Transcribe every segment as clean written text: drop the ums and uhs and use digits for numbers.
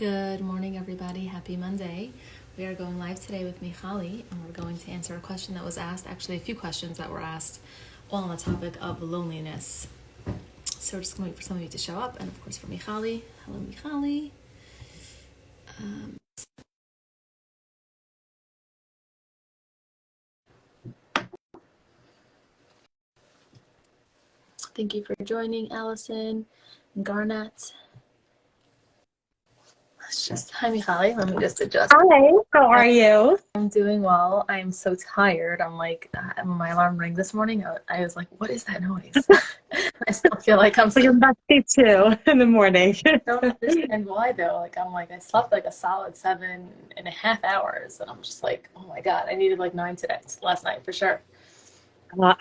Good morning, everybody. Happy Monday. We are going live today with Michali, and we're going to answer a question that was asked, actually a few questions that were asked, all on the topic of loneliness. So we're just going to wait for some of you to show up, and of course for Michali. Hello, Michali. Thank you for joining, Allison and Garnett. Hi, Michali. Let me just adjust. Hi, how are you? I'm doing well. I'm so tired. I'm like, my alarm rang this morning. I was like, what is that noise? I still feel like I'm Well, you're messy too in the morning. I don't understand why though. I slept like a solid 7.5 hours, and I'm just like, oh my God, I needed like 9 today, last night for sure.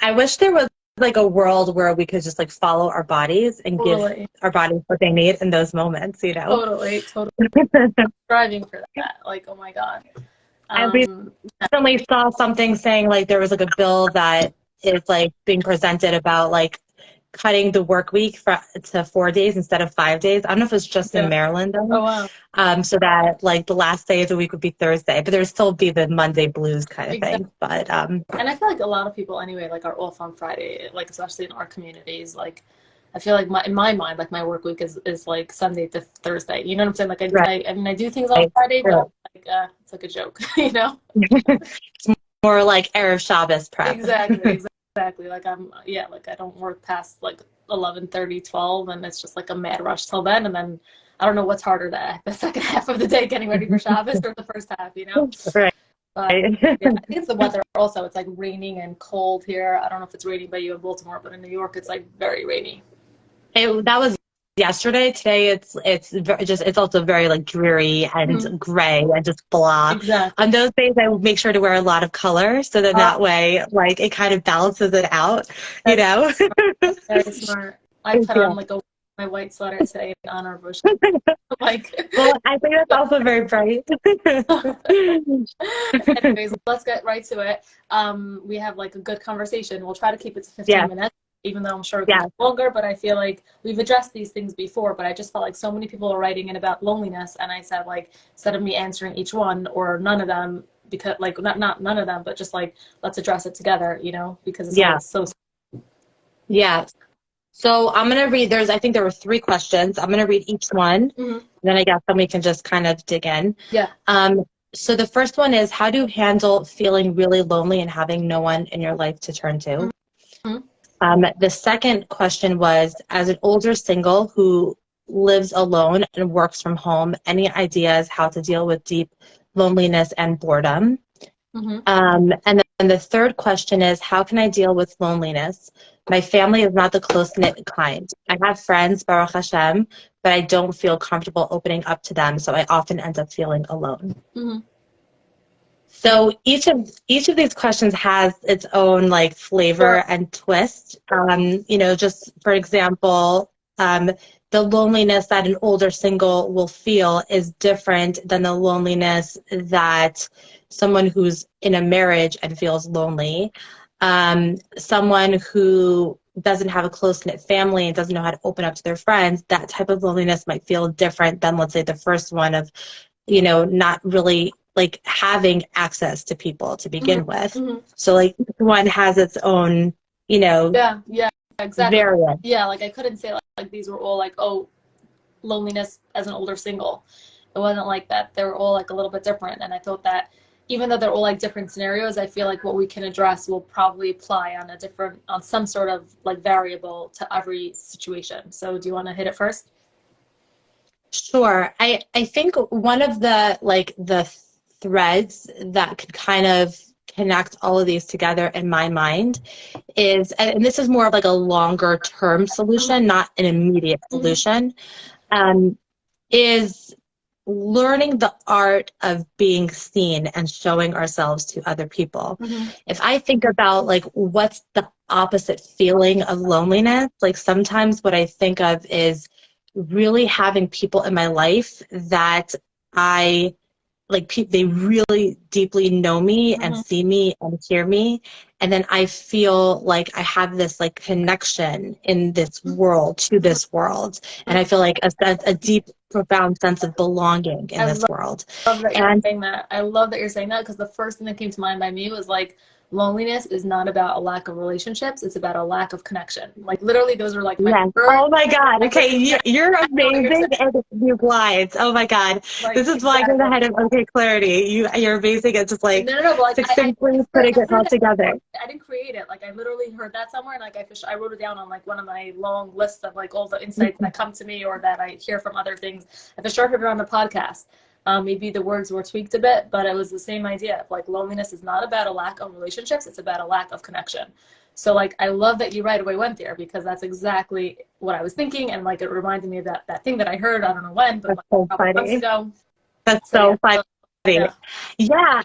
I wish there was like a world where we could just like follow our bodies and Totally. give our bodies what they need in those moments, you know? Totally. Striving for that. Like, oh my God. I recently saw something saying like there was like a bill that is like being presented about like cutting the work week to 4 days instead of 5 days. I don't know if it's just in Maryland though. Oh wow. So that like the last day of the week would be Thursday, but there'd still be the Monday blues kind of Exactly. thing. But and I feel like a lot of people anyway like are off on Friday, like especially in our communities. Like I feel like in my mind, like my work week is like Sunday to Thursday. You know what I'm saying? Like I mean I do things on Friday, but like it's like a joke, you know? It's more like Erev Shabbos prep. Exactly. Like like I don't work past like 11:30, 12, and it's just like a mad rush till then, and then I don't know what's harder, the second half of the day getting ready for Shabbos or the first half, you know? Right. But yeah, I think it's the weather also. It's like raining and cold here. I don't know if it's raining by you in Baltimore, but in New York it's like very rainy. That was yesterday. Today it's also very like dreary and gray and just blah. Exactly. On those days I make sure to wear a lot of color so then that way like it kind of balances it out, you know? Very smart. I put on like my white sweater today in honor of Rosh. Like, well, I think that's also very bright. Anyways, let's get right to it. We have like a good conversation. We'll try to keep it to 15 minutes, even though I'm sure it could be longer, but I feel like we've addressed these things before, but I just felt like so many people are writing in about loneliness, and I said like, instead of me answering each one or none of them, because like not none of them, but just like let's address it together, you know, because it's like so. Yeah. So I'm going to read, I think there were 3 questions. I'm going to read each one. Then I guess then we can just kind of dig in. Yeah. So the first one is, how do you handle feeling really lonely and having no one in your life to turn to? The second question was, as an older single who lives alone and works from home, any ideas how to deal with deep loneliness and boredom? And then the third question is, how can I deal with loneliness? My family is not the close-knit kind. I have friends, Baruch Hashem, but I don't feel comfortable opening up to them, so I often end up feeling alone. So each of these questions has its own like flavor and twist. You know, just for example, the loneliness that an older single will feel is different than the loneliness that someone who's in a marriage and feels lonely. Someone who doesn't have a close-knit family and doesn't know how to open up to their friends, that type of loneliness might feel different than, let's say, the first one of, you know, not really like having access to people to begin with. So like each one has its own, you know, exactly. variant. Yeah, like I couldn't say like these were all like, oh, loneliness as an older single. It wasn't like that. They were all like a little bit different, and I thought that even though they're all like different scenarios, I feel like what we can address will probably apply on some sort of like variable to every situation. So do you want to hit it first? Sure. I think one of the threads that could kind of connect all of these together in my mind is, and this is more of like a longer term solution, not an immediate solution, is learning the art of being seen and showing ourselves to other people. If I think about like what's the opposite feeling of loneliness, like sometimes what I think of is really having people in my life that I they really deeply know me and see me and hear me. And then I feel like I have this like connection in this world to this world. And I feel like a deep, profound sense of belonging in this world. Love that you're And saying that. I love that you're saying that, because the first thing that came to mind by me was like, loneliness is not about a lack of relationships, it's about a lack of connection. Like literally those are like my yes. words. Oh my God. Like, Okay. You're you're amazing. And you glides. Oh my God. like, This is why I go the exactly. head of Okay Clarity. You're amazing at just like No, but like succinctly putting it I heard all that together. before. I didn't create it. Like I literally heard that somewhere, and like I wrote it down on like one of my long lists of like all the insights that come to me or that I hear from other things. I for sure heard it on the podcast. Maybe the words were tweaked a bit, but it was the same idea of like loneliness is not about a lack of relationships, it's about a lack of connection. So like I love that you right away went there, because that's exactly what I was thinking, and like it reminded me of that thing that I heard, I don't know when, but That's like so a couple months funny. ago. That's So so yeah. funny. Yeah. Yeah,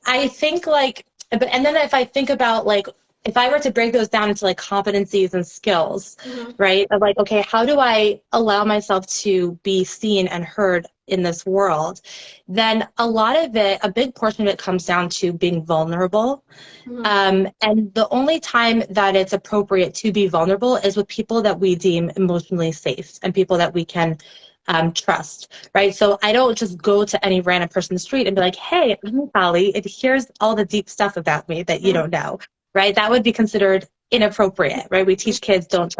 I think like, but and then if I think about like, if I were to break those down into like competencies and skills, right? Of like, okay, how do I allow myself to be seen and heard in this world? Then a lot of it, a big portion of it comes down to being vulnerable. And the only time that it's appropriate to be vulnerable is with people that we deem emotionally safe and people that we can trust, right? So I don't just go to any random person in the street and be like, hey, I'm Sally, and here's all the deep stuff about me that you don't know, right? That would be considered inappropriate, right? We teach kids don't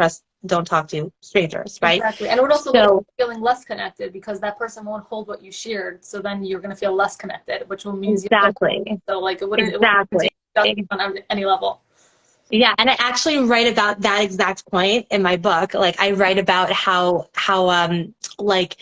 talk to strangers, right? Exactly. And it would also lead So to feeling less connected, because that person won't hold what you shared. So then you're going to feel less connected, which will mean you feel exactly, so like it exactly. wouldn't on any level. Yeah, and I actually write about that exact point in my book. Like I write about how like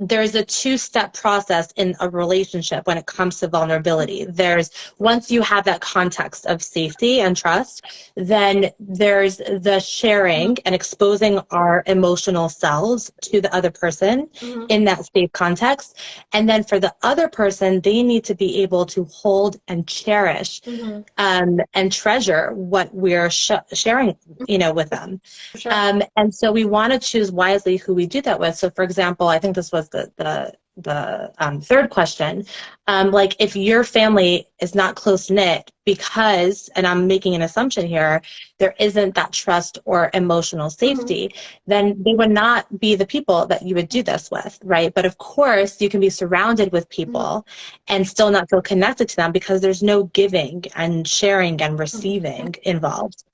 there's a two-step process in a relationship when it comes to vulnerability. There's once you have that context of safety and trust, then there's the sharing and exposing our emotional selves to the other person in that safe context. And then for the other person, they need to be able to hold and cherish and treasure what we're sharing, with them. Sure. And so we want to choose wisely who we do that with. So, for example, I think this was the third question. Like if your family is not close knit because, and I'm making an assumption here, there isn't that trust or emotional safety, then they would not be the people that you would do this with, right? But of course, you can be surrounded with people and still not feel connected to them because there's no giving and sharing and receiving involved.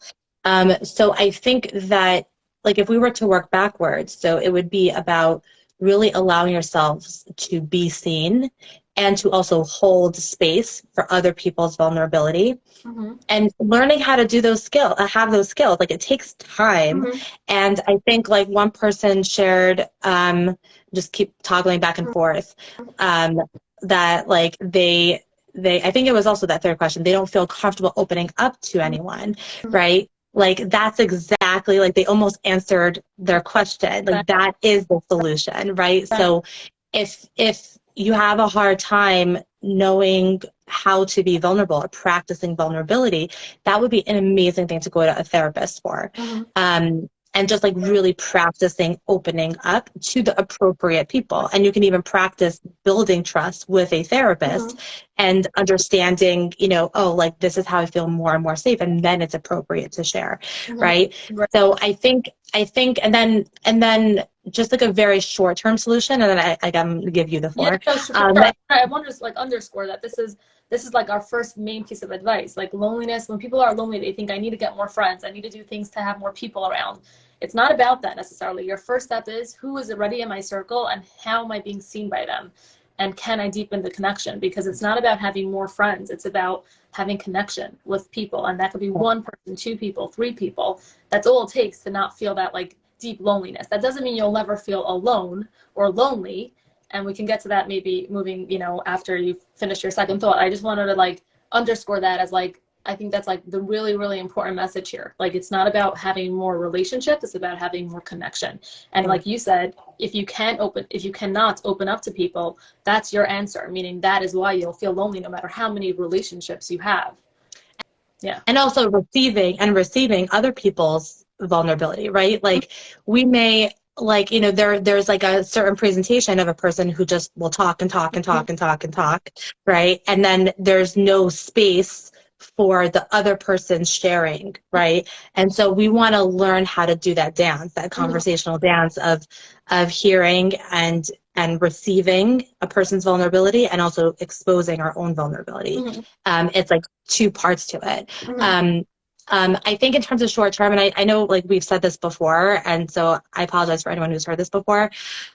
So I think that, like, if we were to work backwards, so it would be about really allowing yourselves to be seen and to also hold space for other people's vulnerability and learning how to do those skills, have those skills. Like, it takes time. And I think, like, one person shared, just keep toggling back and forth, that, like, I think it was also that third question, they don't feel comfortable opening up to anyone, right? Like, that's exactly, like, they almost answered their question. Like, that is the solution, right? So if you have a hard time knowing how to be vulnerable or practicing vulnerability, that would be an amazing thing to go to a therapist for. And just like really practicing opening up to the appropriate people. And you can even practice building trust with a therapist and understanding, oh, like this is how I feel more and more safe. And then it's appropriate to share, right? So I think, and then just like a very short-term solution, and then I'm gonna give you the floor. Yeah, sure. I want to like underscore that this is like our first main piece of advice. Like loneliness, when people are lonely, they think I need to get more friends, I need to do things to have more people around. It's not about that necessarily. Your first step is, who is already in my circle and how am I being seen by them? And can I deepen the connection? Because it's not about having more friends. It's about having connection with people. And that could be one person, two people, three people. That's all it takes to not feel that like deep loneliness. That doesn't mean you'll never feel alone or lonely. And we can get to that maybe moving, after you've finished your second thought. I just wanted to like underscore that as like, I think that's like the really, really important message here. Like, it's not about having more relationships, it's about having more connection. And like you said, if you cannot open up to people, that's your answer, meaning that is why you'll feel lonely no matter how many relationships you have. Yeah. And also receiving other people's vulnerability, right? Like we may like, you know, there's like a certain presentation of a person who just will talk and talk and talk and talk and talk, right? And then there's no space for the other person sharing, right? And so we want to learn how to do that dance, that conversational dance of hearing and receiving a person's vulnerability and also exposing our own vulnerability. It's like two parts to it. I think in terms of short term, and I know like we've said this before, and so I apologize for anyone who's heard this before.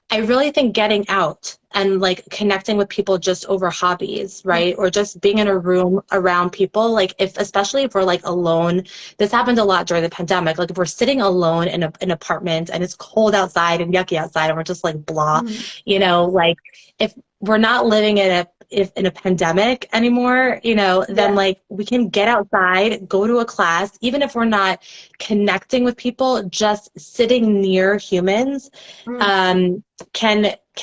I really think getting out and like connecting with people just over hobbies, right? Or just being in a room around people, like especially if we're like alone. This happened a lot during the pandemic. Like if we're sitting alone in an apartment and it's cold outside and yucky outside and we're just like blah, you know, like if we're not living in a pandemic anymore, you know, then like we can get outside, go to a class, even if we're not connecting with people, just sitting near humans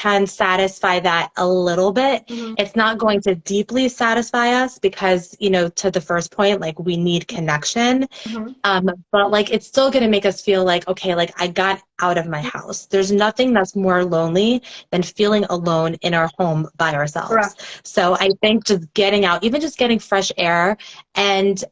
can satisfy that a little bit. It's not going to deeply satisfy us because, you know, to the first point, like we need connection. But like it's still going to make us feel like, okay, like I got out of my house. There's nothing that's more lonely than feeling alone in our home by ourselves. So I think just getting out, even just getting fresh air and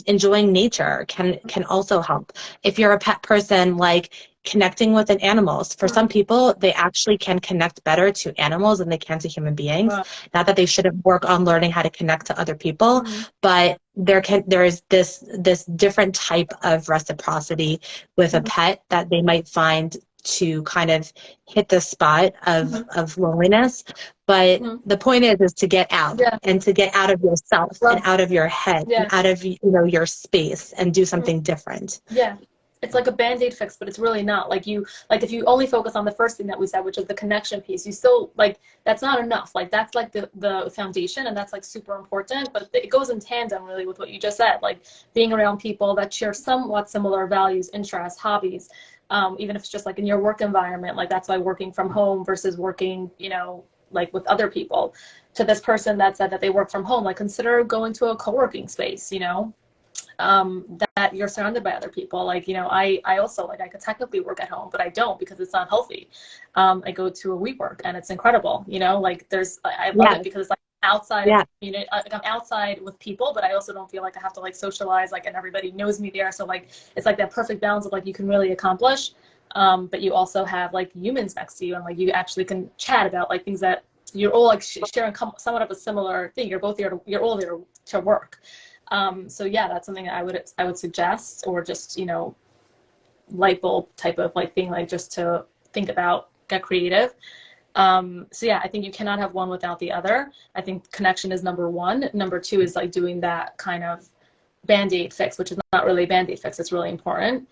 enjoying nature can also help. If you're a pet person, like connecting with an animals. For some people, they actually can connect better to animals than they can to human beings. Not that they shouldn't work on learning how to connect to other people, but there is this different type of reciprocity with a pet that they might find to kind of hit the spot of loneliness. But the point is to get out and to get out of yourself and out of your head and out of, you know, your space and do something different. It's like a band-aid fix, but it's really not. Like if you only focus on the first thing that we said, which is the connection piece, you still like that's not enough. Like that's like the foundation, and that's like super important, but it goes in tandem really with what you just said, like being around people that share somewhat similar values, interests, hobbies, even if it's just like in your work environment. Like that's why working from home versus working, you know, like with other people. To this person that said that they work from home, like consider going to a co-working space, you know, that you're surrounded by other people. Like, you know, I also like I could technically work at home, but I don't because it's not healthy. I go to a WeWork and it's incredible, you know, like I love it because it's like outside, you know, like I'm outside with people, but I also don't feel like I have to like socialize, like, and everybody knows me there. So like, it's like that perfect balance of like, you can really accomplish, but you also have like humans next to you and like, you actually can chat about like things that you're all like sharing somewhat of a similar thing. You're all there to work. So yeah, that's something that I would suggest, or just, you know, light bulb type of like thing, like just to think about, get creative. So yeah, I think you cannot have one without the other. I think connection is number one. Number two is like doing that kind of band-aid fix, which is not really a band-aid fix. It's really important.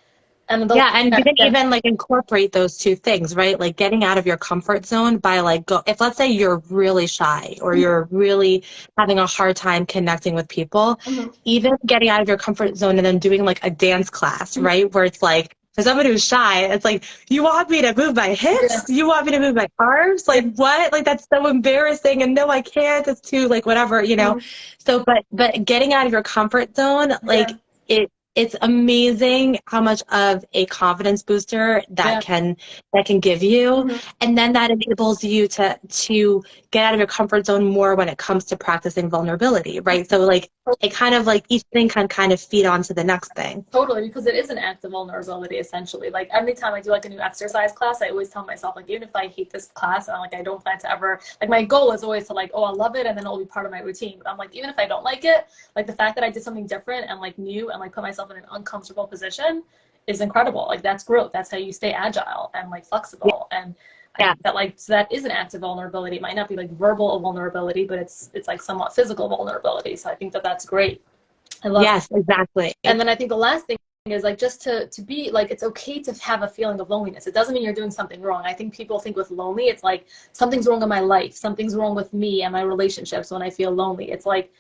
And you can even like incorporate those two things, right? Like getting out of your comfort zone by like if let's say you're really shy or you're really having a hard time connecting with people, even getting out of your comfort zone and then doing like a dance class, right? Where it's like, for somebody who's shy, it's like, you want me to move my hips? You want me to move my arms? Like what? Like that's so embarrassing. And no, I can't. It's too like whatever, you know? So, but getting out of your comfort zone, like it's amazing how much of a confidence booster that can give you. And then that enables you to get out of your comfort zone more when it comes to practicing vulnerability, right? So like it kind of like each thing can kind of feed onto the next thing. Totally, because it is an act of vulnerability essentially. Like every time I do like a new exercise class, I always tell myself like, even if I hate this class and like I don't plan to ever, like my goal is always to like, oh, I'll love it and then it'll be part of my routine. But I'm like, even if I don't like it, like the fact that I did something different and like new and like put myself in an uncomfortable position is incredible. Like that's growth. That's how you stay agile and like flexible. And I think that like, so that is an act of vulnerability. It might not be like verbal vulnerability, but it's like somewhat physical vulnerability. So I think that that's great. I love Yes, exactly. And then I think the last thing is like just to be like, it's okay to have a feeling of loneliness. It doesn't mean you're doing something wrong. I think people think with lonely, it's like something's wrong in my life. Something's wrong with me and my relationships when I feel lonely. It's like,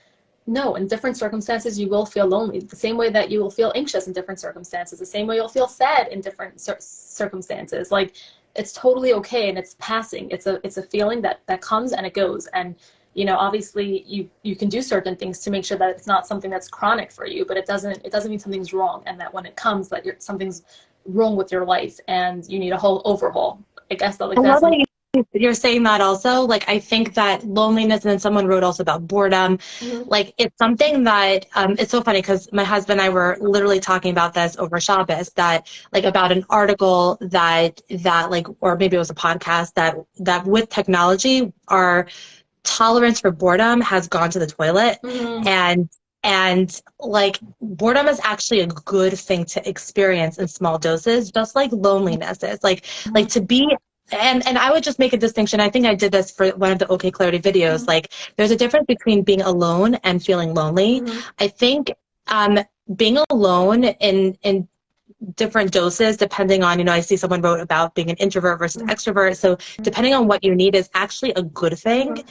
no, in different circumstances, you will feel lonely. The same way that you will feel anxious in different circumstances, the same way you'll feel sad in different circumstances. Like it's totally okay. And it's passing. It's a feeling that comes and it goes. And you know, obviously you can do certain things to make sure that it's not something that's chronic for you, but it doesn't mean something's wrong. And that when it comes, that something's wrong with your life and you need a whole overhaul. I guess that like I love that's that you're saying that also. Like, I think that loneliness, and then someone wrote also about boredom. Mhm. Like, it's something that, it's so funny because my husband and I were literally talking about this over Shabbos, that like about an article that like, or maybe it was a podcast, that with technology, our tolerance for boredom has gone to the toilet. Mhm. And like boredom is actually a good thing to experience in small doses, just like loneliness is. Like to be, and I would just make a distinction. I think I did this for one of the OK Clarity videos. Mhm. Like there's a difference between being alone and feeling lonely. Mhm. I think um being alone in different doses depending on, I see someone wrote about being an introvert versus extrovert. So depending on what you need is actually a good thing.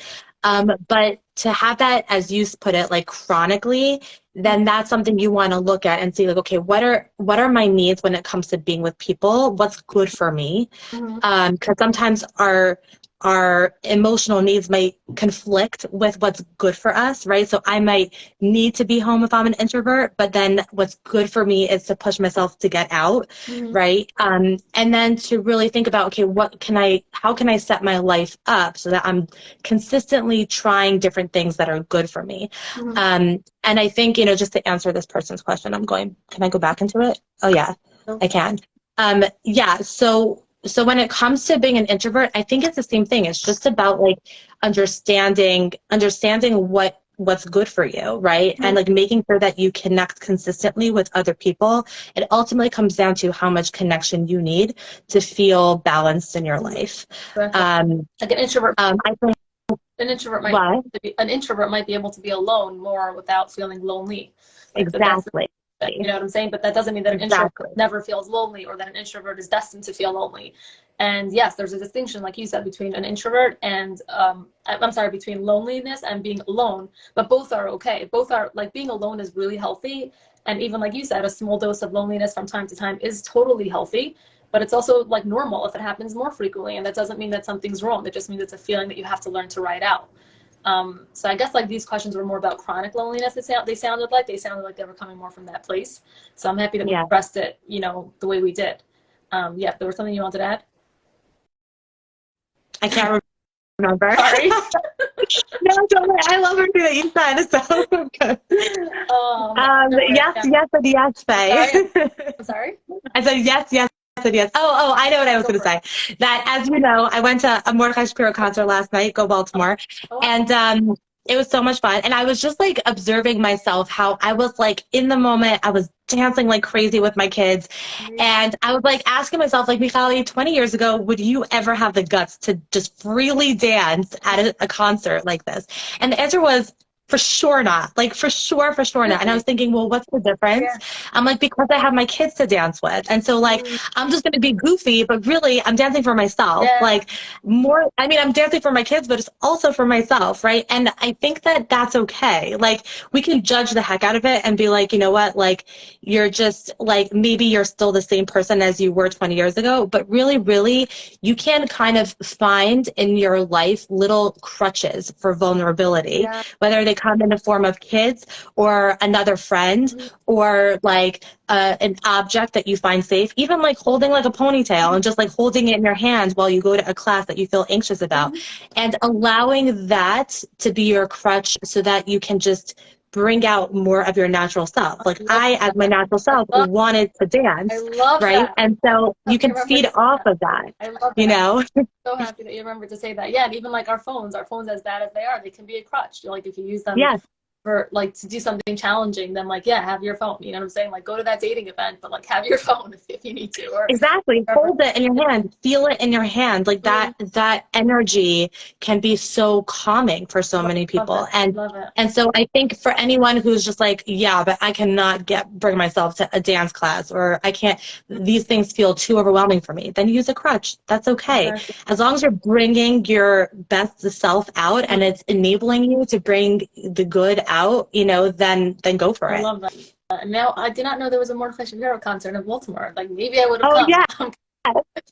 Mhm. But to have that, as you put it, like chronically, then that's something you want to look at and see like, okay, what are my needs when it comes to being with people? What's good for me? Mhm. Because sometimes our emotional needs might conflict with what's good for us, right? So I might need to be home if I'm an introvert, but then what's good for me is to push myself to get out, Mhm. right? And then to really think about, okay, how can I set my life up so that I'm consistently trying different things that are good for me? Mhm. And I think, just to answer this person's question, can I go back into it? Oh yeah, I can. Yeah, so when it comes to being an introvert, I think it's the same thing. It's just about like understanding what's good for you, right? And like making sure that you connect consistently with other people. It ultimately comes down to how much connection you need to feel balanced in your life. Exactly. Um, Like an introvert, I think what? an introvert might be able to be alone more without feeling lonely. Like that's Exactly. you know what I'm saying? But that doesn't mean that an introvert Exactly. never feels lonely or that an introvert is destined to feel lonely. And yes, there's a distinction, like you said, between an introvert and I'm sorry, between loneliness and being alone. But both are okay. Both are like being alone is really healthy. And even like you said, a small dose of loneliness from time to time is totally healthy. But it's also like normal if it happens more frequently. And that doesn't mean that something's wrong. It just means it's a feeling that you have to learn to ride out. So I guess like these questions were more about chronic loneliness. They sounded like they were coming more from that place. So I'm happy that we Yeah. addressed it, the way we did. Yeah, there was something you wanted to add. I can't remember. Sorry. No, don't worry. I love everything that you said. It's so good. Yes, Yeah. yes, and yes, Faye. I'm sorry. I said yes, yes, and yes. Oh, I know what I was going to say. That, as you know, I went to a Mordecai Shapiro concert last night, Go Baltimore, and it was so much fun. And I was just like observing myself, how I was like in the moment, I was dancing like crazy with my kids. And I was like asking myself, like, Michali, 20 years ago, would you ever have the guts to just freely dance at a concert like this? And the answer was, for sure not. Like, for sure not. And I was thinking, well, what's the difference? Yeah. I'm like, because I have my kids to dance with. And so, like, I'm just going to be goofy, but really, I'm dancing for myself. Yeah. Like, I'm dancing for my kids, but it's also for myself, right? And I think that that's okay. Like, we can judge the heck out of it and be like, you know what? Like, you're just, like, maybe you're still the same person as you were 20 years ago, but really, you can kind of find in your life little crutches for vulnerability, whether they come in the form of kids or another friend or like an object that you find safe, even like holding like a ponytail and just like holding it in your hand while you go to a class that you feel anxious about, and allowing that to be your crutch so that you can just bring out more of your natural self. Like I, as my natural self, wanted to I dance, love right? that. And so you can Remember feed to say off that. of that, I love you that. know? So happy that you remember to say that. Yeah, and even like our phones, as bad as they are, they can be a crutch. Like if you use them Yes. for like to do something challenging, then like have your phone. You know what I'm saying? Like go to that dating event, but like have your phone if you need to. Or Exactly. Hold it in your hand. Feel it in your hand. Like that energy can be so calming for so many people. Love it. And so I think for anyone who's just like, yeah, but I cannot bring myself to a dance class, or I can't, these things feel too overwhelming for me, then use a crutch. That's okay. Exactly. As long as you're bringing your best self out and it's enabling you to bring the good out, then go for it. I love that. Now, I did not know there was a Mordecai Shapiro concert in Baltimore. Like, maybe I would have come. Yeah.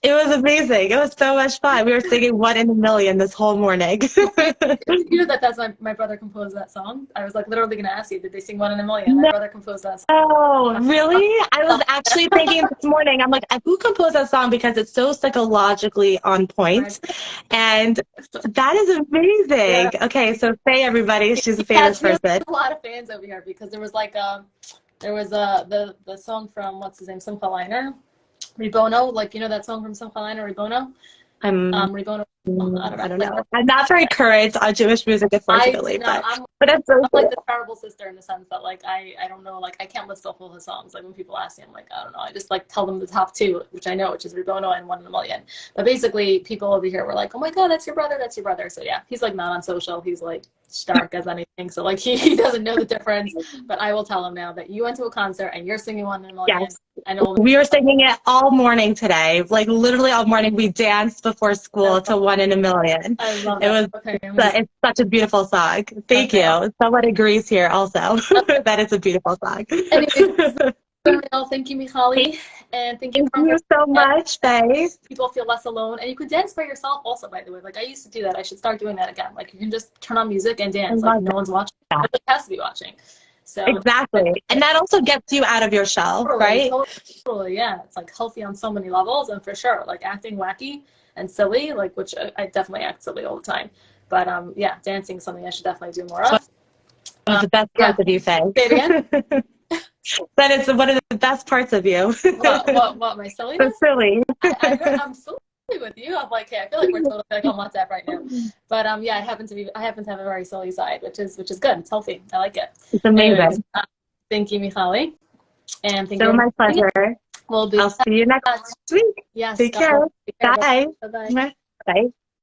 It was amazing. It was so much fun. We were singing One in a Million this whole morning. You know that's my brother composed that song. I was like literally gonna ask you, did they sing One in a Million? My No, brother composed that really? I was song. actually thinking this morning, I'm like, who composed that song? Because it's so psychologically on point. And that is Yeah. amazing. Okay, so Faye, everybody, she's a famous He has person. a lot of fans over here because there was like the song from what's his name, Simcha Liner, Rebono, like you know that song from Simcha Liner, Rebono, I'm Rebono. I don't know. I don't Like know. I'm not very current on Jewish music, I do unfortunately, not. but that's so I'm like cool. the terrible sister in the sense that like I don't know, like I can't list off all his songs. Like when people ask me, I'm like, I don't know. I just like tell them the top two, which I know, which is Rebono and One in a Million. But basically people over here were like, oh my God, that's your brother, that's your brother. So yeah, he's like not on social. He's like stark as anything. So like he doesn't know the difference. But I will tell him now that you went to a concert and you're singing One in a Million. Yes. I know. We were singing it all morning today. Like literally all morning. We danced before school to One in a Million. I love It that. was Okay, it's such a beautiful song. Thank okay. you. Someone agrees here also that it's a beautiful song. Anyways, thank you, Michali, and thank you Thank for you so much, Faye. people feel less alone. And you could dance by yourself also, by the way. Like I used to do that. I should start doing that again. Like you can just turn on music and I dance. Like love no one's watching. that. Nobody has to be watching. So Exactly. And that also gets you out of your shell, totally, right? totally, yeah. It's like healthy on so many levels, and for sure, like acting wacky and silly, like which I definitely act silly all the time. But yeah, dancing is something I should definitely do more of. One of the best Yeah. parts of you, Faye. Say it again. That it's one of the best parts of you. What my So silliness? silly. I'm so with you. I'm like, hey, I feel like we're totally like on WhatsApp right now. But yeah, I happen to have a very silly side, which is good. It's healthy. I like it. It's Anyways, amazing. thank you, Michali, and thank So you. my pleasure. We'll be I'll see you next week. yes. Take care. Take care. Bye. Bye bye. Bye.